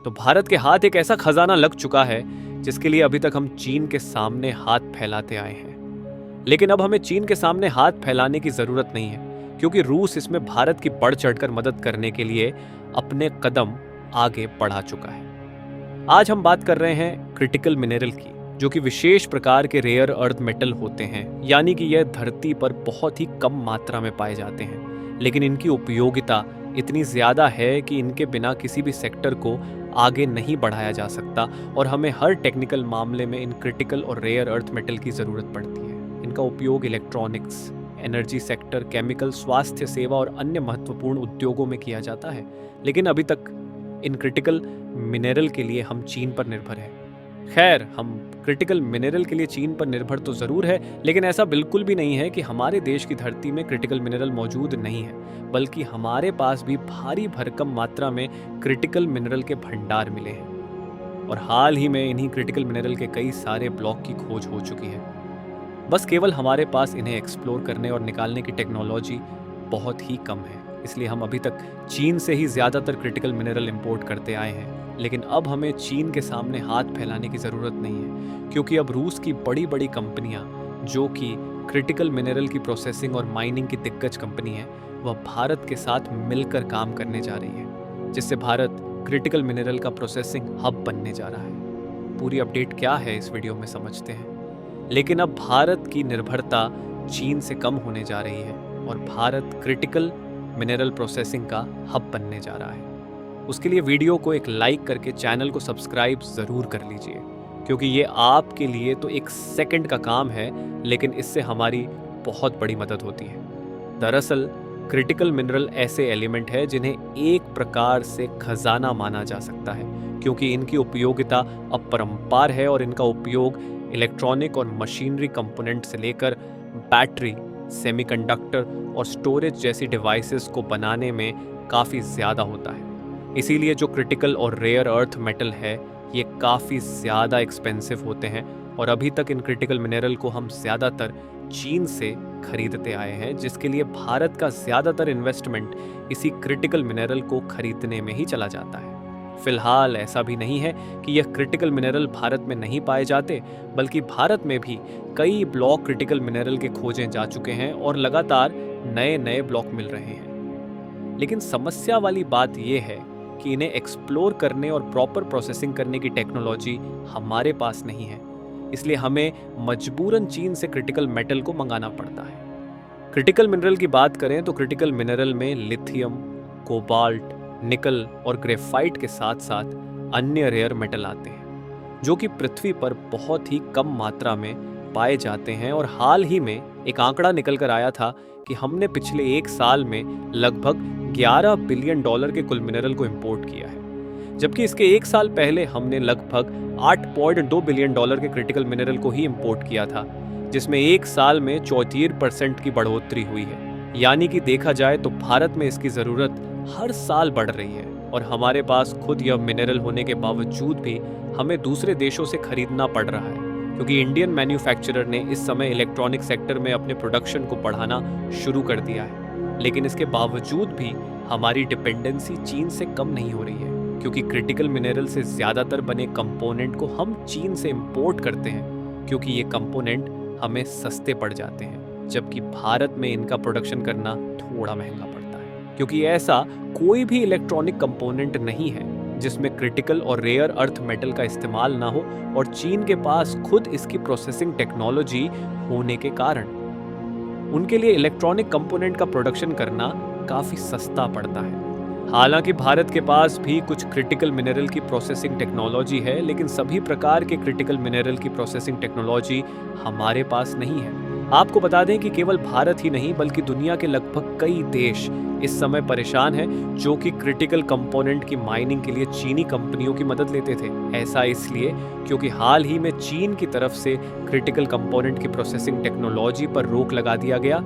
तो भारत के हाथ एक ऐसा खजाना लग चुका है जिसके लिए अभी तक हम चीन के सामने हाथ फैलाते आए हैं। लेकिन अब हमें चीन के सामने हाथ फैलाने की जरूरत नहीं है, क्योंकि रूस इसमें भारत की बढ़ चढ़कर मदद करने के लिए अपने कदम आगे बढ़ा चुका है। आज हम बात कर रहे हैं क्रिटिकल मिनरल की, जो कि विशेष प्रकार के रेयर अर्थ मेटल होते हैं, यानी कि यह धरती पर बहुत ही कम मात्रा में पाए जाते हैं, लेकिन इनकी उपयोगिता इतनी ज्यादा है कि इनके बिना किसी भी सेक्टर को आगे नहीं बढ़ाया जा सकता और हमें हर टेक्निकल मामले में इन क्रिटिकल और रेयर अर्थ मेटल की ज़रूरत पड़ती है। इनका उपयोग इलेक्ट्रॉनिक्स, एनर्जी सेक्टर, केमिकल, स्वास्थ्य सेवा और अन्य महत्वपूर्ण उद्योगों में किया जाता है। लेकिन अभी तक इन क्रिटिकल मिनरल के लिए हम चीन पर निर्भर हैं। खैर, हम क्रिटिकल मिनरल के लिए चीन पर निर्भर तो ज़रूर है, लेकिन ऐसा बिल्कुल भी नहीं है कि हमारे देश की धरती में क्रिटिकल मिनरल मौजूद नहीं है, बल्कि हमारे पास भी भारी भरकम मात्रा में क्रिटिकल मिनरल के भंडार मिले हैं। और हाल ही में इन्हीं क्रिटिकल मिनरल के कई सारे ब्लॉक की खोज हो चुकी है। बस केवल हमारे पास इन्हें एक्सप्लोर करने और निकालने की टेक्नोलॉजी बहुत ही कम है। इसलिए हम अभी तक चीन से ही ज़्यादातर क्रिटिकल मिनरल इंपोर्ट करते आए हैं। लेकिन अब हमें चीन के सामने हाथ फैलाने की ज़रूरत नहीं है, क्योंकि अब रूस की बड़ी बड़ी कंपनियां, जो कि क्रिटिकल मिनरल की प्रोसेसिंग और माइनिंग की दिग्गज कंपनी है, वह भारत के साथ मिलकर काम करने जा रही है, जिससे भारत क्रिटिकल मिनरल का प्रोसेसिंग हब बनने जा रहा है। पूरी अपडेट क्या है इस वीडियो में समझते हैं। लेकिन अब भारत की निर्भरता चीन से कम होने जा रही है और भारत क्रिटिकल मिनरल प्रोसेसिंग का हब बनने जा रहा है। उसके लिए वीडियो को एक लाइक करके चैनल को सब्सक्राइब ज़रूर कर लीजिए, क्योंकि ये आपके लिए तो एक सेकंड का काम है, लेकिन इससे हमारी बहुत बड़ी मदद होती है। दरअसल क्रिटिकल मिनरल ऐसे एलिमेंट है जिन्हें एक प्रकार से खजाना माना जा सकता है, क्योंकि इनकी उपयोगिता अपरंपार है और इनका उपयोग इलेक्ट्रॉनिक और मशीनरी कंपोनेंट से लेकर बैटरी, सेमीकंडक्टर और स्टोरेज जैसी डिवाइसेस को बनाने में काफ़ी ज़्यादा होता है। इसीलिए जो क्रिटिकल और रेयर अर्थ मेटल है, ये काफ़ी ज़्यादा एक्सपेंसिव होते हैं और अभी तक इन क्रिटिकल मिनरल को हम ज़्यादातर चीन से खरीदते आए हैं, जिसके लिए भारत का ज़्यादातर इन्वेस्टमेंट इसी क्रिटिकल मिनरल को खरीदने में ही चला जाता है। फिलहाल ऐसा भी नहीं है कि यह क्रिटिकल मिनरल भारत में नहीं पाए जाते, बल्कि भारत में भी कई ब्लॉक क्रिटिकल मिनरल के खोजे जा चुके हैं और लगातार नए नए ब्लॉक मिल रहे हैं। लेकिन समस्या वाली बात यह है कि इन्हें एक्सप्लोर करने और प्रॉपर प्रोसेसिंग करने की टेक्नोलॉजी हमारे पास नहीं है। इसलिए हमें मजबूरन चीन से क्रिटिकल मेटल को मंगाना पड़ता है। क्रिटिकल मिनरल की बात करें तो क्रिटिकल मिनरल में लिथियम, कोबाल्ट, निकल और ग्रेफाइट के साथ साथ अन्य रेयर मेटल आते हैं, जो कि पृथ्वी पर बहुत ही कम मात्रा में पाए जाते हैं। और हाल ही में एक आंकड़ा निकल कर आया था कि हमने पिछले एक साल में लगभग $11 बिलियन के कुल मिनरल को इंपोर्ट किया है, जबकि इसके एक साल पहले हमने लगभग $8.2 बिलियन के क्रिटिकल मिनरल को ही इंपोर्ट किया था, जिसमें एक साल में 74% की बढ़ोतरी हुई है। यानी कि देखा जाए तो भारत में इसकी ज़रूरत हर साल बढ़ रही है और हमारे पास खुद यह मिनरल होने के बावजूद भी हमें दूसरे देशों से खरीदना पड़ रहा है, क्योंकि इंडियन मैन्युफैक्चरर ने इस समय इलेक्ट्रॉनिक सेक्टर में अपने प्रोडक्शन को बढ़ाना शुरू कर दिया है। लेकिन इसके बावजूद भी हमारी डिपेंडेंसी चीन से कम नहीं हो रही है, क्योंकि क्रिटिकल मिनरल से ज़्यादातर बने कंपोनेंट को हम चीन से इंपोर्ट करते हैं, क्योंकि ये कंपोनेंट हमें सस्ते पड़ जाते हैं, जबकि भारत में इनका प्रोडक्शन करना थोड़ा महंगा पड़ता है, क्योंकि ऐसा कोई भी इलेक्ट्रॉनिक कंपोनेंट नहीं है जिसमें क्रिटिकल और रेयर अर्थ मेटल का इस्तेमाल ना हो, और चीन के पास खुद इसकी प्रोसेसिंग टेक्नोलॉजी होने के कारण उनके लिए इलेक्ट्रॉनिक कंपोनेंट का प्रोडक्शन करना काफ़ी सस्ता पड़ता है। हालांकि भारत के पास भी कुछ क्रिटिकल मिनरल की प्रोसेसिंग टेक्नोलॉजी है, लेकिन सभी प्रकार के क्रिटिकल मिनरल की प्रोसेसिंग टेक्नोलॉजी हमारे पास नहीं है। आपको बता दें कि केवल भारत ही नहीं बल्कि दुनिया के लगभग कई देश इस समय परेशान हैं, जो कि क्रिटिकल कंपोनेंट की माइनिंग के लिए चीनी कंपनियों की मदद लेते थे। ऐसा इसलिए क्योंकि हाल ही में चीन की तरफ से क्रिटिकल कंपोनेंट की प्रोसेसिंग टेक्नोलॉजी पर रोक लगा दिया गया,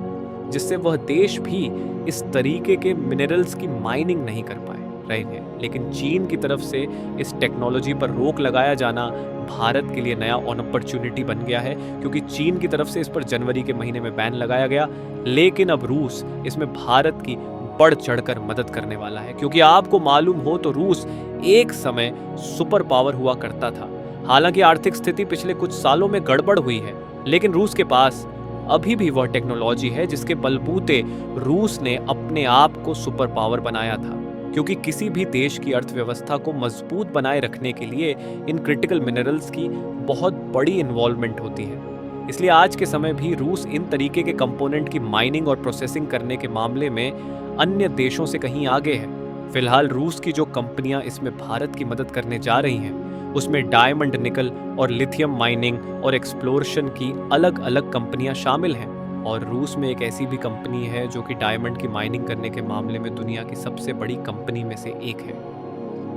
जिससे वह देश भी इस तरीके के मिनरल्स की माइनिंग नहीं कर पाए रहे हैं। लेकिन चीन की तरफ से इस टेक्नोलॉजी पर रोक लगाया जाना भारत के लिए नया अपॉर्चुनिटी बन गया है, क्योंकि चीन की तरफ से इस पर जनवरी के महीने में बैन लगाया गया, लेकिन अब रूस इसमें भारत की बढ़ चढ़कर मदद करने वाला है, क्योंकि आपको मालूम हो तो रूस एक समय सुपर पावर हुआ करता था। हालांकि आर्थिक स्थिति पिछले कुछ सालों में गड़बड़ हुई है, लेकिन रूस के पास अभी भी वह टेक्नोलॉजी है जिसके बलबूते रूस ने अपने आप को सुपर पावर बनाया था। क्योंकि किसी भी देश की अर्थव्यवस्था को मजबूत बनाए रखने के लिए इन क्रिटिकल मिनरल्स की बहुत बड़ी इन्वॉल्वमेंट होती है। इसलिए आज के समय भी रूस इन तरीके के कंपोनेंट की माइनिंग और प्रोसेसिंग करने के मामले में अन्य देशों से कहीं आगे है। फिलहाल रूस की जो कंपनियां इसमें भारत की मदद करने जा रही हैं, उसमें डायमंड, निकल और लिथियम माइनिंग और एक्सप्लोरेशन की अलग अलग कंपनियां शामिल हैं। और रूस में एक ऐसी भी कंपनी है जो कि डायमंड की माइनिंग करने के मामले में दुनिया की सबसे बड़ी कंपनी में से एक है।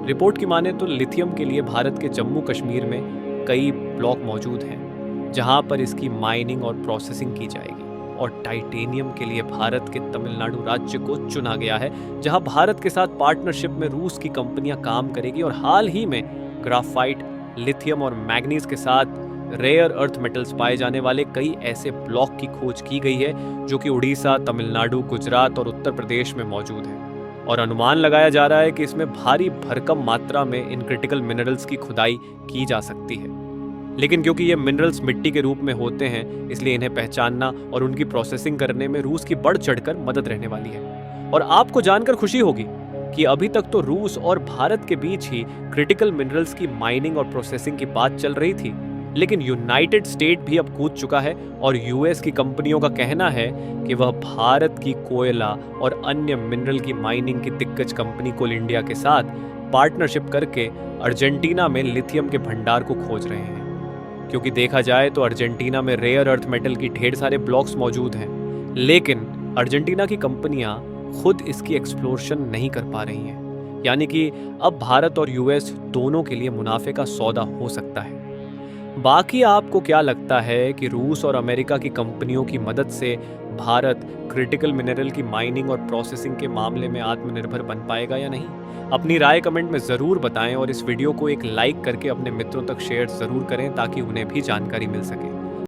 रिपोर्ट की माने तो लिथियम के लिए भारत के जम्मू कश्मीर में कई ब्लॉक मौजूद हैं जहां पर इसकी माइनिंग और प्रोसेसिंग की जाएगी। और टाइटेनियम के लिए भारत के तमिलनाडु राज्य को चुना गया है, जहां भारत के साथ पार्टनरशिप में रूस की कंपनियां काम करेगी। और हाल ही में ग्राफाइट, लिथियम और मैग्नीज के साथ रेयर अर्थ मेटल्स पाए जाने वाले कई ऐसे ब्लॉक की खोज की गई है जो कि उड़ीसा, तमिलनाडु, गुजरात और उत्तर प्रदेश में मौजूद है। और अनुमान लगाया जा रहा है कि इसमें भारी भरकम मात्रा में इन क्रिटिकल मिनरल्स की खुदाई की जा सकती है। लेकिन क्योंकि ये मिनरल्स मिट्टी के रूप में होते हैं, इसलिए इन्हें पहचानना और उनकी प्रोसेसिंग करने में रूस की बढ़ चढ़कर मदद रहने वाली है। और आपको जानकर खुशी होगी कि अभी तक तो रूस और भारत के बीच ही क्रिटिकल मिनरल्स की माइनिंग और प्रोसेसिंग की बात चल रही थी, लेकिन यूनाइटेड स्टेट भी अब कूद चुका है। और यूएस की कंपनियों का कहना है कि वह भारत की कोयला और अन्य मिनरल की माइनिंग की दिग्गज कंपनी कोल इंडिया के साथ पार्टनरशिप करके अर्जेंटीना में लिथियम के भंडार को खोज रहे हैं। क्योंकि देखा जाए तो अर्जेंटीना में रेयर अर्थ मेटल की ढेर सारे ब्लॉक्स मौजूद हैं, लेकिन अर्जेंटीना की कंपनियां खुद इसकी एक्सप्लोरेशन नहीं कर पा रही हैं। यानी कि अब भारत और यूएस दोनों के लिए मुनाफे का सौदा हो सकता है। बाकी आपको क्या लगता है कि रूस और अमेरिका की कंपनियों की मदद से भारत क्रिटिकल मिनरल की माइनिंग और प्रोसेसिंग के मामले में आत्मनिर्भर बन पाएगा या नहीं? अपनी राय कमेंट में ज़रूर बताएं और इस वीडियो को एक लाइक करके अपने मित्रों तक शेयर ज़रूर करें ताकि उन्हें भी जानकारी मिल सके।